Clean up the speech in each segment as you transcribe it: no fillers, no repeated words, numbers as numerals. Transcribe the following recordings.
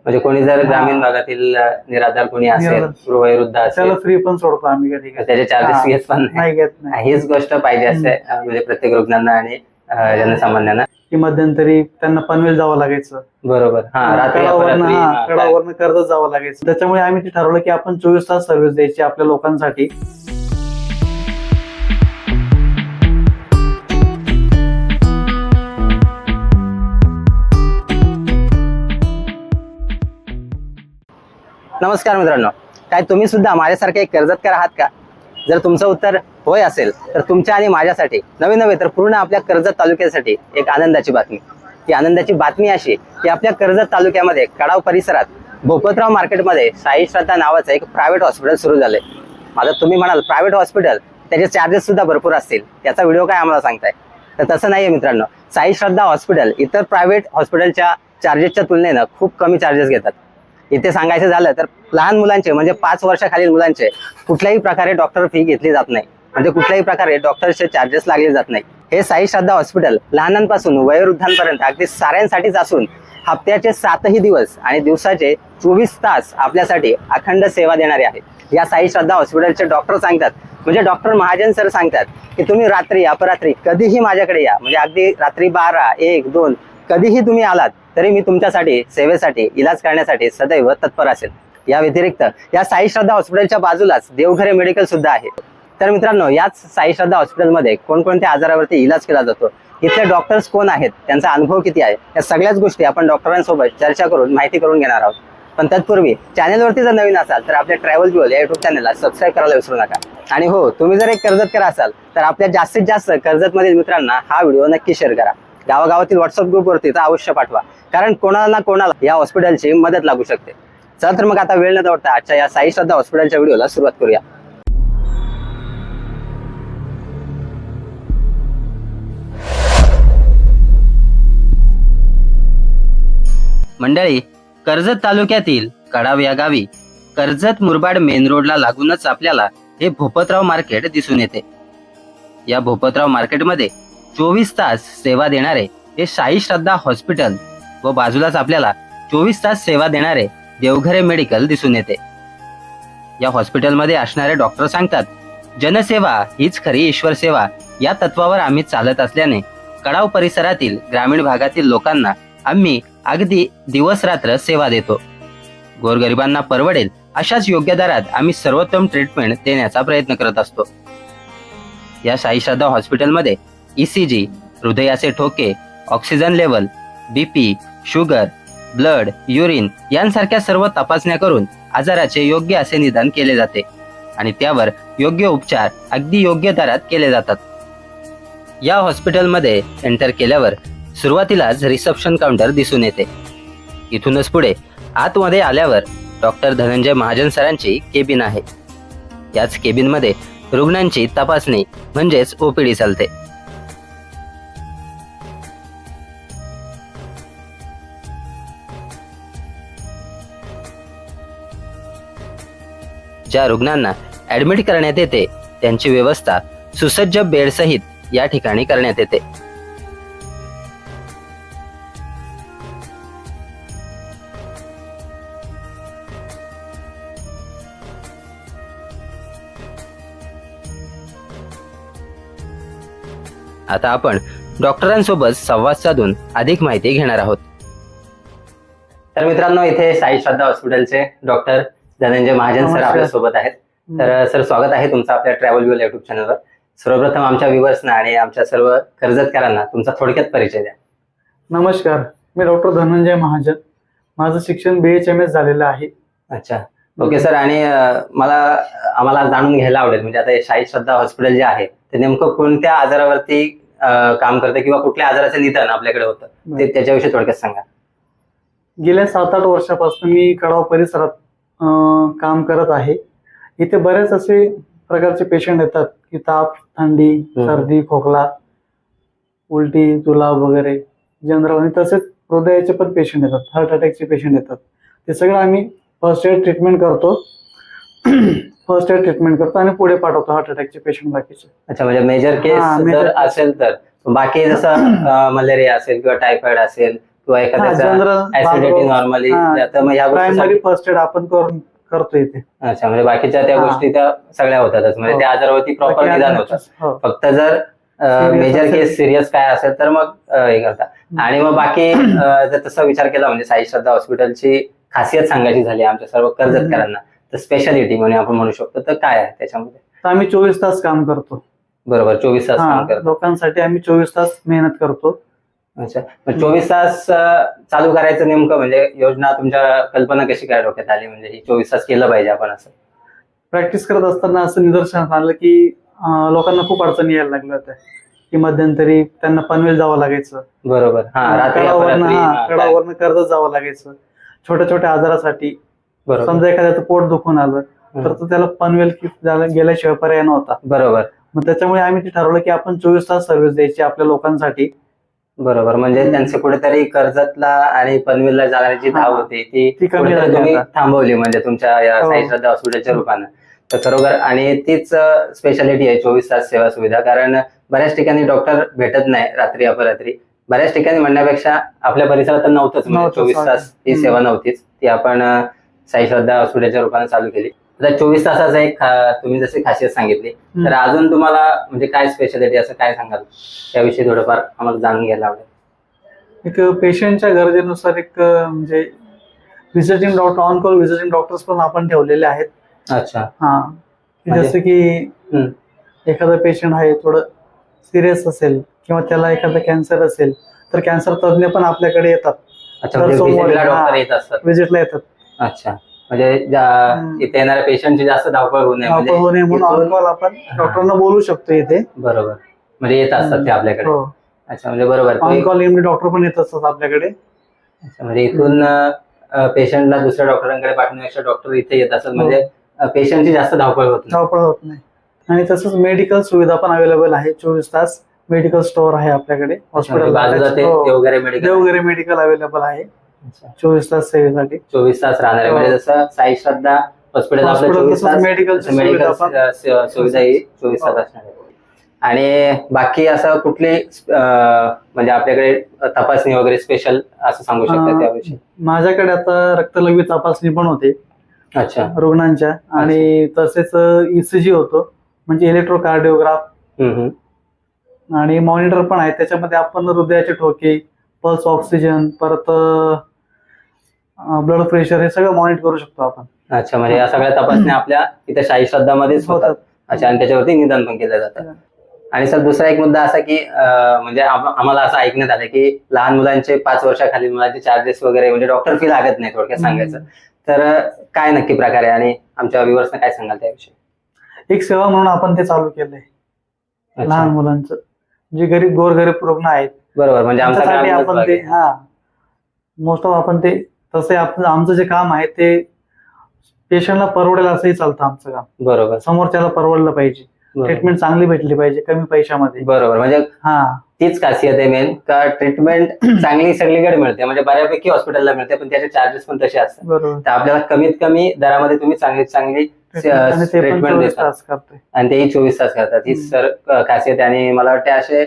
म्हणजे कोणी जर ग्रामीण भागातील निराधार कोणी असेल, वयोवृद्ध असेल, त्याला फ्री पण सोडतो आम्ही कधी कधी. त्याचे चार्जेस घेत पण नाही घेत नाही. हीच गोष्ट पाहिजे असते म्हणजे प्रत्येक रुग्णांना आणि जनसामान्यांना. की मध्यंतरी त्यांना पनवेल जावं लागायचं. बरोबर. कडावरनं कर्जत जावं लागायचं. त्याच्यामुळे आम्ही ते ठरवलं की आपण 24 तास सर्व्हिस द्यायची आपल्या लोकांसाठी. नमस्कार मित्रांनो, काय तुम्ही सुद्धा माझ्यासारखे एक कर्जतकर आहात का? जर तुमचं उत्तर होय असेल तर तुमच्या आणि माझ्यासाठी नवे तर पूर्ण आपल्या कर्जत तालुक्यासाठी एक आनंदाची बातमी. ती आनंदाची बातमी अशी की आपल्या कर्जत तालुक्यामध्ये कडाव परिसरात भोपतराव मार्केटमध्ये साई श्रद्धा नावाचं एक प्रायव्हेट हॉस्पिटल सुरू झालंय. आता तुम्ही म्हणाल प्रायव्हेट हॉस्पिटल, त्याचे चार्जेस सुद्धा भरपूर असतील, त्याचा व्हिडिओ काय आम्हाला सांगताय? तर तसं नाहीये मित्रांनो. साई श्रद्धा हॉस्पिटल इतर प्रायव्हेट हॉस्पिटलच्या चार्जेसच्या तुलनेनं खूप कमी चार्जेस घेतात. इथे सांगायचं झालं तर लहान मुलांचे म्हणजे 5 वर्षाखालील मुलांचे कुठल्याही प्रकारे डॉक्टर फी घेतली जात नाही, म्हणजे कुठल्याही प्रकारे डॉक्टरचे चार्जेस लागले जात नाही. हे साई श्रद्धा हॉस्पिटल लहानांपासून वयोवृद्धांपर्यंत अगदी साऱ्यांसाठीच असून हप्त्याचे 7ही दिवस आणि दिवसाचे 24 तास आपल्यासाठी अखंड सेवा देणारे आहे. या साई श्रद्धा हॉस्पिटलचे डॉक्टर सांगतात, म्हणजे डॉक्टर महाजन सर सांगतात की तुम्ही रात्री अपरात्री कधीही माझ्याकडे या, म्हणजे अगदी रात्री 12, 1, 2 कधीही तुम्ही आलात तरी मी तुमच्यासाठी सेवेसाठी इलाज करण्यासाठी सदैव तत्पर असेल. या व्यतिरिक्त या साई श्रद्धा हॉस्पिटलच्या बाजूलाच देवघरे मेडिकल सुद्धा आहे. तर मित्रांनो, याच साई श्रद्धा हॉस्पिटलमध्ये कोणकोणत्या आजारावरती इलाज केला जातो, इथले डॉक्टर्स कोण आहेत, त्यांचा अनुभव किती आहे, या सगळ्याच गोष्टी आपण डॉक्टरांसोबत चर्चा करून माहिती करून घेणार आहोत. पण तत्पूर्वी चॅनलवरती जर नवीन असाल तर आपल्या ट्रॅव्हल ज्युअल या युट्यूब चॅनलला सबस्क्राईब करायला विसरू नका. आणि हो, तुम्ही जर एक कर्जतकर असाल तर आपल्या जास्तीत जास्त कर्जतमधील मित्रांना हा व्हिडिओ नक्की शेअर करा. गावागावातील व्हॉट्सअप ग्रुपवरती तर अवश्य पाठवा, कारण कोणाला ना कोणाला या हॉस्पिटलची मदत लागू शकते. चला तर मग आता वेळ न दवडता आजच्या या साई श्रद्धा हॉस्पिटलच्या व्हिडिओला सुरुवात करूया. मंडळी, कर्जत तालुक्यातील कडाव या गावी कर्जत मुरबाड मेन रोडला लागूनच आपल्याला हे भोपतराव मार्केट दिसून येते. या भोपतराव मार्केटमध्ये 24 तास सेवा देणारे हे साई श्रद्धा हॉस्पिटल व बाजूलाच आपल्याला 24 तास सेवा देणारे देवघरे मेडिकल दिसून येते. या हॉस्पिटलमध्ये असणारे डॉक्टर सांगतात, जनसेवा हीच खरी ईश्वर सेवा या तत्वावर आम्ही चालत असल्याने कडाव परिसरातील ग्रामीण भागातील लोकांना आम्ही अगदी दिवस रात्र सेवा देतो. गोरगरिबांना परवडेल अशाच योग्य दरात आम्ही सर्वोत्तम ट्रीटमेंट देण्याचा प्रयत्न करत असतो. या साई श्रद्धा हॉस्पिटलमध्ये ECG, हृदयाचे ठोके, oxygen level, BP, sugar, blood, urine यांसारख्या सर्व तपासण्या करून आजाराचे योग्य असे निदान केले जाते आणि त्यावर योग्य उपचार अगदी योग्य दरात केले जातात. या हॉस्पिटलमध्ये एंटर केल्यावर सुरुवातीलाच रिसेप्शन काउंटर दिसून येते. इथूनच पुढे आतमध्ये आल्यावर डॉक्टर धनंजय महाजन सरांची केबिन आहे. याच केबिनमध्ये रुग्णांची तपासणी म्हणजेच OPD चालते. ज्या रुग्णांना ऍडमिट करण्यात येते त्यांची व्यवस्था सुसज्ज बेड सहित या ठिकाणी करण्यात येते. आता आपण डॉक्टरांसोबत संवाद साधून अधिक माहिती घेणार आहोत. तर मित्रांनो, इथे साई श्रद्धा हॉस्पिटलचे डॉक्टर धनंजय महाजन सर आपल्या सोबत आहेत. तर सर, स्वागत आहे तुमचं आपल्या ट्रॅव्हल व्ह्यू युट्यूब चॅनलवर. सर्वप्रथम आमच्या व्ह्युअर्सना आणि आमच्या सर्व कर्जतकरांना तुमचा थोडक्यात परिचय द्या. नमस्कार, मी डॉक्टर धनंजय महाजन. माझं शिक्षण BHMS झालेलं आहे. अच्छा, ओके सर. आणि आम्हाला जाणून घ्यायला आवडेल, म्हणजे आता साई श्रद्धा हॉस्पिटल जे आहे ते नेमकं कोणत्या आजारावरती काम करते किंवा कुठल्या आजाराचं निदान आपल्याकडे होतं ते त्याच्याविषयी थोडक्यात सांगा. गेल्या 7-8 वर्षापासून मी कडाव परिसरात काम करत आहे. इथे बरेच असे प्रकारचे पेशंट येतात की ताप, थंडी, सर्दी, खोकला, उलटी, जुलाब वगैरे जनरल, आणि तसेच हृदयाचे पण पेशंट येतात, हार्ट अटॅकचे पेशंट येतात. ते सगळं आम्ही फर्स्ट एड ट्रीटमेंट करतो आणि पुढे पाठवतो हार्ट अटॅकचे पेशंट बाकीचे. अच्छा, म्हणजे मेजर केस जर असेल तर बाकी जसं मलेरिया असेल किंवा टायफॉइड असेल किंवा एखाद्याचा जनरल ऍसिडिटी नॉर्मली, तर मग ह्या गोष्टी प्रायमरी फर्स्ट एड आपण करतो इथे. अच्छा, म्हणजे बाकीच्या त्या गोष्टी त्या सगळ्या होतातच, म्हणजे त्या आजारावरती प्रॉपर निदान होतात. फक्त जर मेजर केस सिरियस काय असेल तर मग हे करता. आणि मग बाकी जर तसा विचार केला म्हणजे साई श्रद्धा हॉस्पिटलची खासियत सांगायची झाली आमच्या सर्व कर्जतकरांना, तर स्पेशालिटी म्हणजे आपण म्हणू शकतो तर काय आहे त्याच्यामध्ये? तर आम्ही 24 तास काम करतो. बरोबर, 24 तास काम करतो. लोकांसाठी आम्ही 24 तास मेहनत करतो. अच्छा, मग 24 तास चालू करायचं नेमकं म्हणजे योजना, तुमच्या कल्पना कशी काय डोक्यात आली म्हणजे ही 24 तास केलं पाहिजे आपण असं? प्रॅक्टिस करत असताना असं निदर्शनास आलं की लोकांना खूप अडचणी यायला लागल्या होत्या, की मध्यंतरी त्यांना पनवेल जावं लागायचं. बरोबर, कडावरनं कर्जत जावं लागायचं छोट्या छोट्या आजारासाठी. समजा एखाद्याचं पोट दुखून आलं तर त्याला पनवेल गेल्याशिवाय पर्याय नव्हता. बरोबर, मग त्याच्यामुळे आम्ही ते ठरवलं की आपण 24 तास सर्व्हिस द्यायची आपल्या लोकांसाठी. बरोबर, म्हणजे त्यांचे कुठेतरी कर्जतला आणि पनवेलला जाणारी धाव होती ती कुठेतरी तुम्ही थांबवली म्हणजे तुमच्या या साई श्रद्धा हॉस्पिटलच्या रूपानं. तर खरोखर आणि तीच स्पेशालिटी आहे 24 तास सेवा सुविधा, कारण बऱ्याच ठिकाणी डॉक्टर भेटत नाही रात्री अपरात्री. बऱ्याच ठिकाणी म्हणण्यापेक्षा आपल्या परिसरात तर नव्हतंच, म्हणजे 24 तास ही सेवा नव्हतीच, ती आपण साई श्रद्धा हॉस्पिटलच्या रूपाने चालू केली. आता 24 तासाचा एक तुम्ही जशी खासियत सांगितली, तर अजून तुम्हाला म्हणजे काय स्पेशालिटी असं काय सांगाल त्याविषयी थोडंफार आम्हाला जाणून घ्यायला आवडेल. एक पेशंटच्या गरजेनुसार एक म्हणजे visiting doctor, on call visiting doctors पण आपण ठेवलेले आहेत. अच्छा, जसं की एखादा पेशंट आहे थोडं सिरियस असेल किंवा त्याला एखादा कॅन्सर असेल तर कॅन्सर तज्ञ पण आपल्याकडे येतात. अच्छा, डॉक्टर येत असतात व्हिजिटला येतात. अच्छा, म्हणजे इथे येणाऱ्या पेशंटची जास्त धावपळ होऊ नये म्हणून ऑन कॉल आपण डॉक्टरांना बोलू शकतो इथे. बरोबर, म्हणजे येत असतात ते आपल्याकडे. अच्छा, म्हणजे बरोबर, ऑन कॉल एमडी डॉक्टर पण येत असतात आपल्याकडे. अच्छा, म्हणजे इथून पेशंटला दुसऱ्या डॉक्टरांकडे पाठवण्यापेक्षा डॉक्टर इथे येत असतात, म्हणजे पेशंटची जास्त धावपळ होत नाही. आणि तसंच मेडिकल सुविधा पण अवेलेबल आहे 24 तास. मेडिकल स्टोअर आहे आपल्याकडे हॉस्पिटल. देवगिरी मेडिकल अवेलेबल आहे 24 तास सेवेसाठी. 24 तास राहणार आहे, म्हणजे जसं साई श्रद्धा हॉस्पिटल आपलं 24 तास, मेडिकल सुविधा ही 24 तास असणार आहे. आणि बाकी असं कुठली म्हणजे आपल्याकडे तपासणी वगैरे स्पेशल असं सांगू शकता त्याविषयी? माझ्याकडे आता रक्तलघवी तपासणी पण होते. अच्छा, रुग्णांच्या. आणि तसेच ईसीजी होतो म्हणजे इलेक्ट्रोकार्डिओग्राफ, आणि मॉनिटर पण आहे. त्याच्यामध्ये आपण हृदयाचे ठोके, पल्स ऑक्सिजन, परत ब्लड प्रेशर हे सगळं मॉनिटर करू शकतो आपण. अच्छा, म्हणजे या सगळ्या तपासण्या आपल्या इथे साई श्रद्धामध्येच होतात. अच्छा, आणि त्याच्यावरती निदान पण केलं जातं. आणि सर दुसरा एक मुद्दा असा की म्हणजे आम्हाला असं ऐकण्यात आलं की लहान मुलांचे 5 वर्षाखालील मुलांचे चार्जेस वगैरे म्हणजे डॉक्टर फी लागत नाही, थोडक्यात सांगायचं तर काय नक्की प्रकार आहे आणि आमच्या व्ह्युअर्सना काय सांगाल त्याविषयी? एक सेवा म्हणून आपण ते चालू केलंय लहान मुलांचं, जे गोरगरीब रुग्ण आहेत. बरोबर, म्हणजे आमच्यासाठी आपण ते मोस्ट ऑफ आपण ते तसे आमचं जे काम आहे ते पेशंटला परवडेल असंही चालतं आमचं काम. बरोबर, समोरच्याला परवडलं पाहिजे, ट्रीटमेंट चांगली भेटली पाहिजे कमी पैशामध्ये. बरोबर, म्हणजे तीच खासियत आहे मेन का ट्रीटमेंट चांगली सगळीकडे मिळते, म्हणजे बऱ्यापैकी हॉस्पिटलला मिळते पण त्याचे चार्जेस पण तसे असतात. बरोबर, तर आपल्याला कमीत कमी दरामध्ये तुम्ही चांगली ट्रीटमेंट देतात आणि तेही 24 तास करतात. ही सर खासियत. आणि मला वाटते असे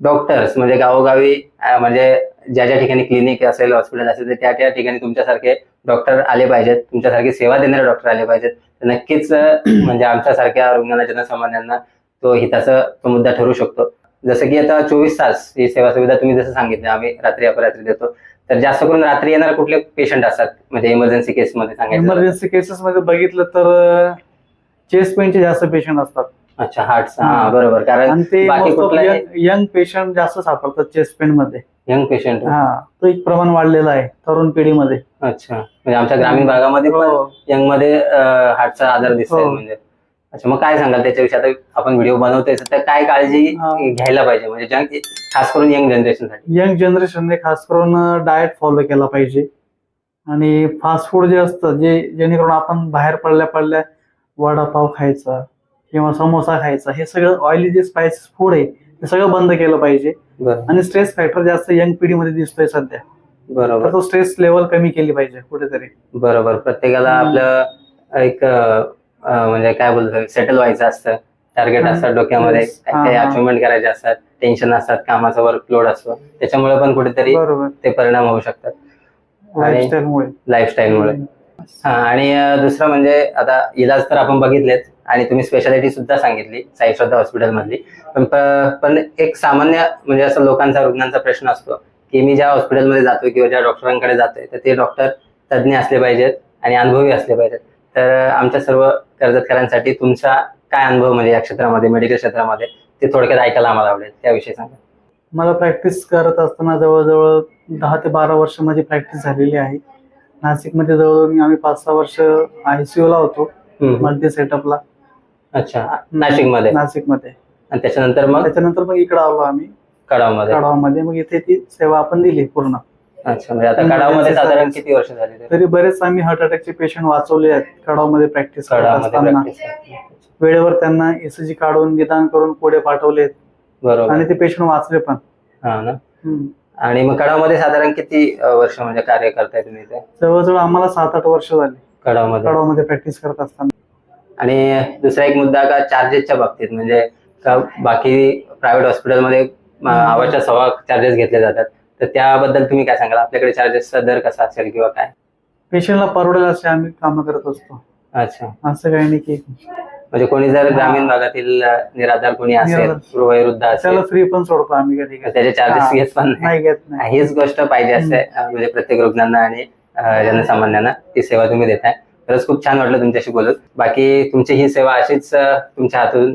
डॉक्टर्स म्हणजे गावोगावी म्हणजे ज्या ज्या ठिकाणी क्लिनिक असेल, हॉस्पिटल असेल, तर त्या ठिकाणी तुमच्यासारखे डॉक्टर आले पाहिजेत, तुमच्यासारखी सेवा देणारे डॉक्टर आले पाहिजेत. तर नक्कीच म्हणजे आमच्यासारख्या रुग्णांना, जनसामान्यांना तो हिताचा तो मुद्दा ठरू शकतो. जसं की आता 24 तास ही सेवा सुविधा तुम्ही जसं सांगितलं आम्ही रात्री अपरात्री देतो, तर जास्त करून रात्री येणारे कुठले पेशंट असतात म्हणजे इमर्जन्सी केसमध्ये सांगायचं? इमर्जन्सी केसेस मध्ये बघितलं तर चेस्ट पेनचे जास्त पेशंट असतात. अच्छा, हार्टचा, बरोबर, कारण यंग पेशंट जास्त सापडतात चेस्ट पेन मध्ये. यंग पेशंट, तो एक प्रमाण वाढलेला आहे तरुण पिढीमध्ये. अच्छा, म्हणजे आमच्या ग्रामीण भागामध्ये पण यंग मध्ये हार्टचा आजार दिसतोय म्हणजे. अच्छा, मग काय सांगाल त्याच्याविषयी? आता आपण व्हिडिओ बनवतोय तर काय काळजी घ्यायला पाहिजे म्हणजे खास करून यंग जनरेशनसाठी? यंग जनरेशनने खास करून डाएट फॉलो केला पाहिजे. आणि फास्ट फूड जे असतं जेणेकरून आपण बाहेर पडल्या वडापाव खायचा किंवा समोसा खायचा, हे सगळं ऑइली जे स्पायसी फूड आहे ते सगळं बंद केलं पाहिजे. आणि स्ट्रेस फॅक्टर जास्त यंग पिढीमध्ये दिसतोय सध्या. बरोबर, तो स्ट्रेस लेवल कमी केली पाहिजे कुठेतरी. बरोबर, प्रत्येकाला आपलं एक म्हणजे काय बोलतो सेटल व्हायचं असतं, टार्गेट असतात डोक्यामध्ये, काही अचिव्हमेंट करायचे असतात, टेन्शन असतात, कामाचा वर्कलोड असतो, त्याच्यामुळे पण कुठेतरी बरोबर, ते परिणाम होऊ शकतात आणि लाईफस्टाईलमुळे. लाईफस्टाईलमुळे. हा, आणि दुसरं म्हणजे आता इलाज तर आपण बघितलेच आणि तुम्ही स्पेशालिटी सुद्धा सांगितली साई श्रद्धा हॉस्पिटल मधली, पण एक सामान्य म्हणजे असं लोकांचा, रुग्णांचा प्रश्न असतो की मी ज्या हॉस्पिटलमध्ये जातोय किंवा ज्या डॉक्टरांकडे जातोय तर ते डॉक्टर तज्ज्ञ असले पाहिजेत आणि अनुभवी असले पाहिजेत. तर आमच्या सर्व कर्जतकरांसाठी तुमचा काय अनुभव म्हणजे या क्षेत्रामध्ये, मेडिकल क्षेत्रामध्ये, ते थोडक्यात ऐकायला आम्हाला आवडेल, त्याविषयी सांगा. मला प्रॅक्टिस करत असताना जवळजवळ 10 ते 12 वर्ष माझी प्रॅक्टिस झालेली आहे. नाशिकमध्ये जवळजवळ आम्ही 5-6 वर्ष ICU ला होतो, मल्टी सेटअपला. अच्छा, नाशिकमध्ये. नाशिकमध्ये. आणि त्याच्यानंतर मग इकडे आलो आम्ही कडावमध्ये. मग इथे ती सेवा आपण दिली पूर्ण. अच्छा, म्हणजे आता कडावमध्ये साधारण किती वर्ष झाली? तरी बरेच आम्ही हार्ट अटॅकचे पेशंट वाचवले आहेत कडावमध्ये प्रॅक्टिस करत असताना. प्रॅक्टिस. वेळेवर त्यांना ECG काढून निदान करून पुढे पाठवलेत बरोबर. आणि ते पेशंट वाचले पण. हा ना. आणि मग कडावमध्ये साधारण किती वर्ष म्हणजे कार्य करताय तुम्ही इथे? जवळजवळ आम्हाला 7-8 वर्ष झाली कडावमध्ये प्रॅक्टिस करत असताना. आणि दुसरा एक मुद्दा का चार्जेसच्या बाबतीत, म्हणजे का बाकी प्रायव्हेट हॉस्पिटलमध्ये आवाजच्या सवा चार्जेस घेतले जातात, तर त्याबद्दल तुम्ही काय सांगाल? आपल्याकडे चार्जेसचा दर कसा असेल किंवा काय? पेशंटला परवडेल असे आम्ही काम करत असतो. अच्छा, असं काही नाही की म्हणजे कोणी जर ग्रामीण भागातील निराधार कोणी असेल, वयोवृद्ध असेल, त्याला फ्री पण सोडतो आम्ही कधी कधी. त्याचे चार्जेस घेत पण नाही घेत नाही. हीच गोष्ट पाहिजे असते म्हणजे प्रत्येक रुग्णांना आणि जनसामान्यांना ती सेवा तुम्ही देताय. खरंच खूप छान वाटलं तुमच्याशी बोलून. बाकी तुमची ही सेवा अशीच तुमच्या हातून,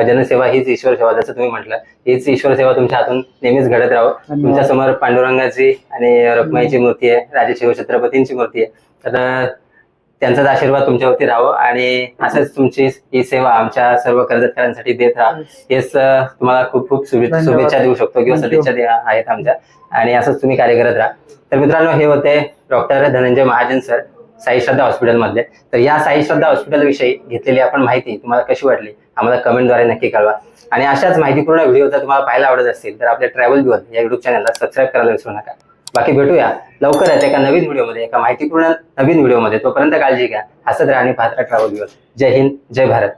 जनसेवा हीच ईश्वर सेवा, जसं तुम्ही म्हटलं, हीच ईश्वर सेवा तुमच्या हातून नेहमीच घडत राहो. तुमच्या समोर पांडुरंगाची आणि रखुमाईची मूर्ती आहे, राजे शिवछत्रपतींची मूर्ती आहे, तर त्यांचाच आशीर्वाद तुमच्यावरती राहावं आणि असंच तुमची ही सेवा आमच्या सर्व कर्जतकरांसाठी देत राहा, हेच तुम्हाला खूप खूप शुभेच्छा देऊ शकतो किंवा सदिच्छा आहेत आमच्या, आणि असंच तुम्ही कार्य करत राहा. तर मित्रांनो, हे होते डॉक्टर धनंजय महाजन सर, साई श्रद्धा हॉस्पिटल मधले. तर या साई श्रद्धा हॉस्पिटल विषयी घेतलेली आपण माहिती तुम्हाला कशी वाटली आम्हाला कमेंटद्वारे नक्की कळवा. आणि अशाच माहितीपूर्ण व्हिडिओ जर तुम्हाला पाहायला आवडत असतील तर आपल्या ट्रॅव्हल ब्युअर या युट्यूब चॅनलला सबस्क्राईब करायला विसरू नका. बाकी भेटूया लवकरच एका नवीन व्हिडिओमध्ये, एका माहितीपूर्ण नवीन व्हिडिओमध्ये. तोपर्यंत काळजी घ्या, हसत राहा आणि पाहत राहा ट्रॅव्हल ब्युअर. जय हिंद, जय भारत.